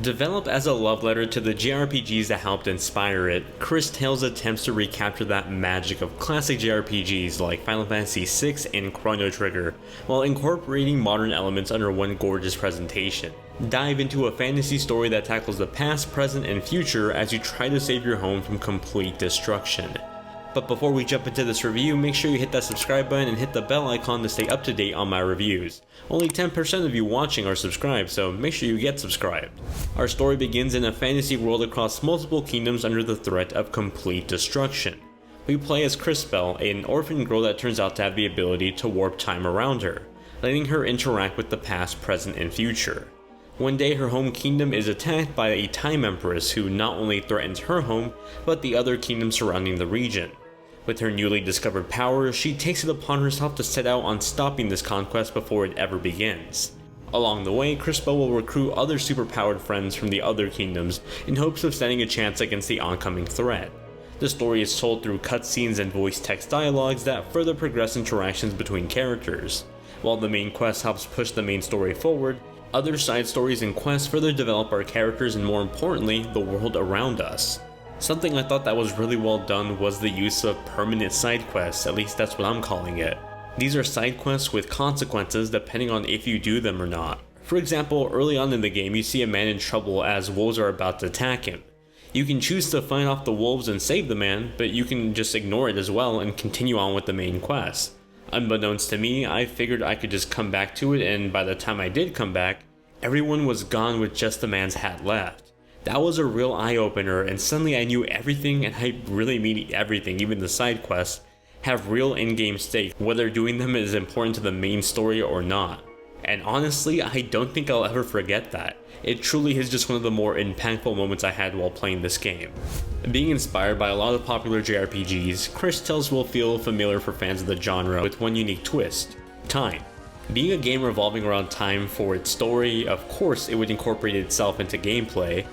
Developed as a love letter to the JRPGs that helped inspire it, Cris Tales attempts to recapture that magic of classic JRPGs like Final Fantasy VI and Chrono Trigger, while incorporating modern elements under one gorgeous presentation. Dive into a fantasy story that tackles the past, present, and future as you try to save your home from complete destruction. But before we jump into this review, make sure you hit that subscribe button and hit the bell icon to stay up to date on my reviews. Only 10% of you watching are subscribed, so make sure you get subscribed. Our story begins in a fantasy world across multiple kingdoms under the threat of complete destruction. We play as Cristel, an orphan girl that turns out to have the ability to warp time around her, letting her interact with the past, present, and future. One day her home kingdom is attacked by a time empress who not only threatens her home, but the other kingdoms surrounding the region. With her newly discovered power, she takes it upon herself to set out on stopping this conquest before it ever begins. Along the way, Cristel will recruit other superpowered friends from the other kingdoms in hopes of standing a chance against the oncoming threat. The story is told through cutscenes and voice text dialogues that further progress interactions between characters. While the main quest helps push the main story forward, other side stories and quests further develop our characters and, more importantly, the world around us. Something I thought that was really well done was the use of permanent side quests, at least that's what I'm calling it. These are side quests with consequences depending on if you do them or not. For example, early on in the game you see a man in trouble as wolves are about to attack him. You can choose to fight off the wolves and save the man, but you can just ignore it as well and continue on with the main quest. Unbeknownst to me, I figured I could just come back to it, and by the time I did come back, everyone was gone with just the man's hat left. That was a real eye-opener, and suddenly I knew everything, and I really mean everything, even the side quests, have real in-game stakes, whether doing them is important to the main story or not. And honestly, I don't think I'll ever forget that. It truly is just one of the more impactful moments I had while playing this game. Being inspired by a lot of popular JRPGs, Cris Tales will feel familiar for fans of the genre with one unique twist: time. Being a game revolving around time for its story, of course it would incorporate itself into gameplay.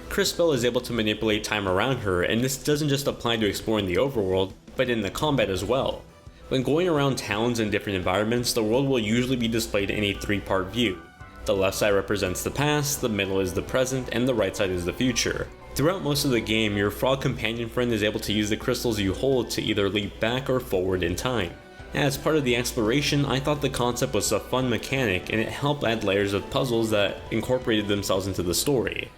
Cristel is able to manipulate time around her, and this doesn't just apply to exploring the overworld, but in the combat as well. When going around towns and different environments, the world will usually be displayed in a three-part view. The left side represents the past, the middle is the present, and the right side is the future. Throughout most of the game, your frog companion friend is able to use the crystals you hold to either leap back or forward in time. As part of the exploration, I thought the concept was a fun mechanic, and it helped add layers of puzzles that incorporated themselves into the story.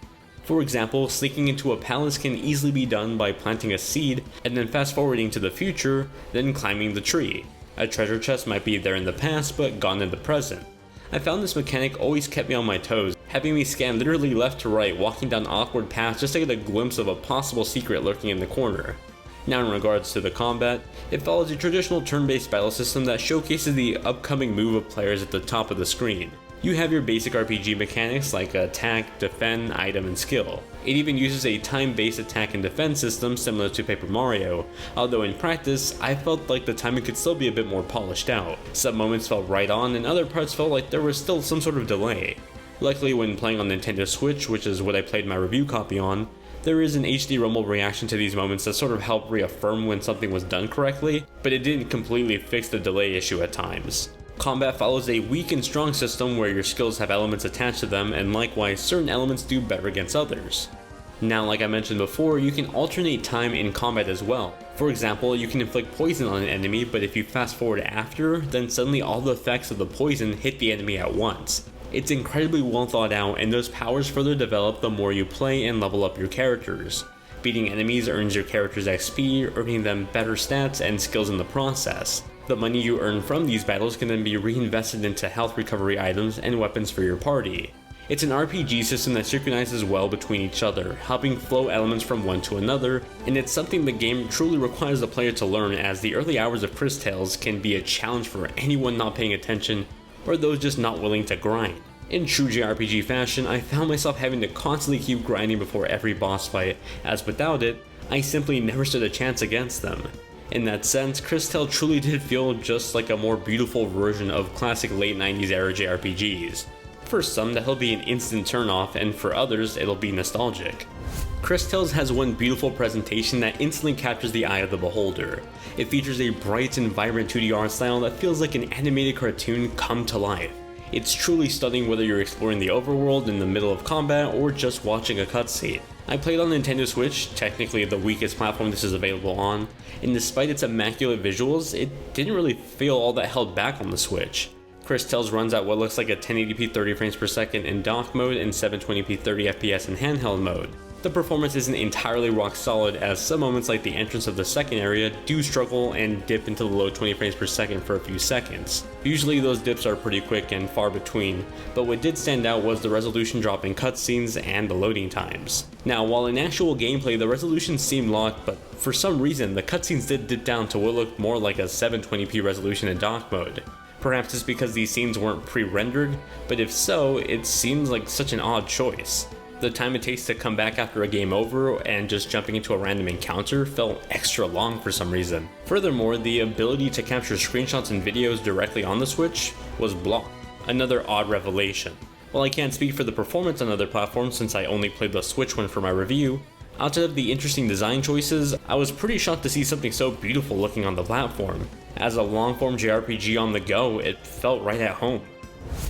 For example, sneaking into a palace can easily be done by planting a seed and then fast forwarding to the future, then climbing the tree. A treasure chest might be there in the past but gone in the present. I found this mechanic always kept me on my toes, having me scan literally left to right, walking down awkward paths just to get a glimpse of a possible secret lurking in the corner. Now, in regards to the combat, it follows a traditional turn-based battle system that showcases the upcoming move of players at the top of the screen. You have your basic RPG mechanics like attack, defend, item, and skill. It even uses a time-based attack and defense system similar to Paper Mario, although in practice, I felt like the timing could still be a bit more polished out. Some moments felt right on, and other parts felt like there was still some sort of delay. Luckily, when playing on Nintendo Switch, which is what I played my review copy on, there is an HD rumble reaction to these moments that sort of helped reaffirm when something was done correctly, but it didn't completely fix the delay issue at times. Combat follows a weak and strong system where your skills have elements attached to them, and likewise certain elements do better against others. Now, like I mentioned before, you can alternate time in combat as well. For example, you can inflict poison on an enemy, but if you fast forward after, then suddenly all the effects of the poison hit the enemy at once. It's incredibly well thought out, and those powers further develop the more you play and level up your characters. Beating enemies earns your characters XP, earning them better stats and skills in the process. The money you earn from these battles can then be reinvested into health recovery items and weapons for your party. It's an RPG system that synchronizes well between each other, helping flow elements from one to another, and it's something the game truly requires the player to learn, as the early hours of Cris Tales can be a challenge for anyone not paying attention or those just not willing to grind. In true JRPG fashion, I found myself having to constantly keep grinding before every boss fight, as without it, I simply never stood a chance against them. In that sense, Cris Tales truly did feel just like a more beautiful version of classic late 90s era JRPGs. For some, that'll be an instant turnoff, and for others, it'll be nostalgic. Cris Tales has one beautiful presentation that instantly captures the eye of the beholder. It features a bright and vibrant 2D art style that feels like an animated cartoon come to life. It's truly stunning whether you're exploring the overworld in the middle of combat or just watching a cutscene. I played on Nintendo Switch, technically the weakest platform this is available on, and despite its immaculate visuals, it didn't really feel all that held back on the Switch. Cris Tales runs at what looks like a 1080p 30 frames per second in dock mode and 720p 30 FPS in handheld mode. The performance isn't entirely rock solid, as some moments like the entrance of the second area do struggle and dip into the low 20 frames per second for a few seconds. Usually those dips are pretty quick and far between, but what did stand out was the resolution drop in cutscenes and the loading times. Now, while in actual gameplay the resolution seemed locked, but for some reason the cutscenes did dip down to what looked more like a 720p resolution in dock mode. Perhaps it's because these scenes weren't pre-rendered, but if so, it seems like such an odd choice. The time it takes to come back after a game over and just jumping into a random encounter felt extra long for some reason. Furthermore, the ability to capture screenshots and videos directly on the Switch was blocked. Another odd revelation. While I can't speak for the performance on other platforms since I only played the Switch one for my review, outside of the interesting design choices, I was pretty shocked to see something so beautiful looking on the platform. As a long-form JRPG on the go, it felt right at home.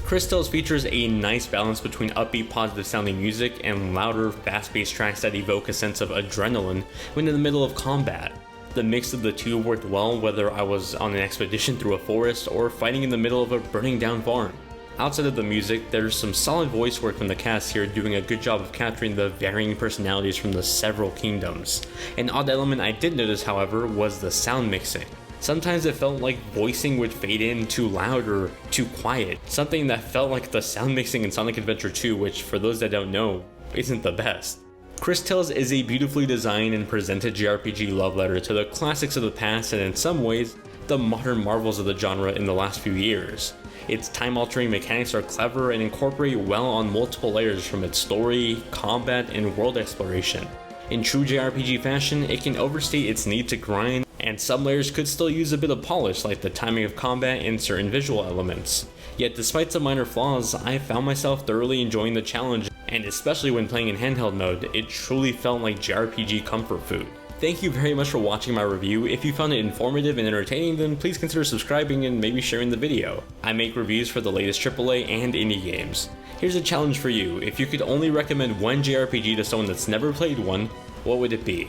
Cris Tales features a nice balance between upbeat, positive sounding music and louder, fast-paced tracks that evoke a sense of adrenaline when in the middle of combat. The mix of the two worked well whether I was on an expedition through a forest or fighting in the middle of a burning down farm. Outside of the music, there's some solid voice work from the cast here, doing a good job of capturing the varying personalities from the several kingdoms. An odd element I did notice, however, was the sound mixing. Sometimes it felt like voicing would fade in too loud or too quiet, something that felt like the sound mixing in Sonic Adventure 2, which for those that don't know, isn't the best. Cris Tales is a beautifully designed and presented JRPG love letter to the classics of the past and in some ways, the modern marvels of the genre in the last few years. Its time-altering mechanics are clever and incorporate well on multiple layers from its story, combat, and world exploration. In true JRPG fashion, it can overstate its need to grind, and some layers could still use a bit of polish like the timing of combat and certain visual elements. Yet despite some minor flaws, I found myself thoroughly enjoying the challenge, and especially when playing in handheld mode, it truly felt like JRPG comfort food. Thank you very much for watching my review. If you found it informative and entertaining, then please consider subscribing and maybe sharing the video. I make reviews for the latest AAA and indie games. Here's a challenge for you. If you could only recommend one JRPG to someone that's never played one, what would it be?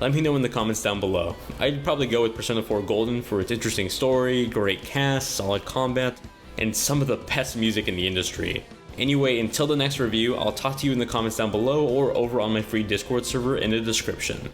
Let me know in the comments down below. I'd probably go with Persona 4 Golden for its interesting story, great cast, solid combat, and some of the best music in the industry. Anyway, until the next review, I'll talk to you in the comments down below or over on my free Discord server in the description.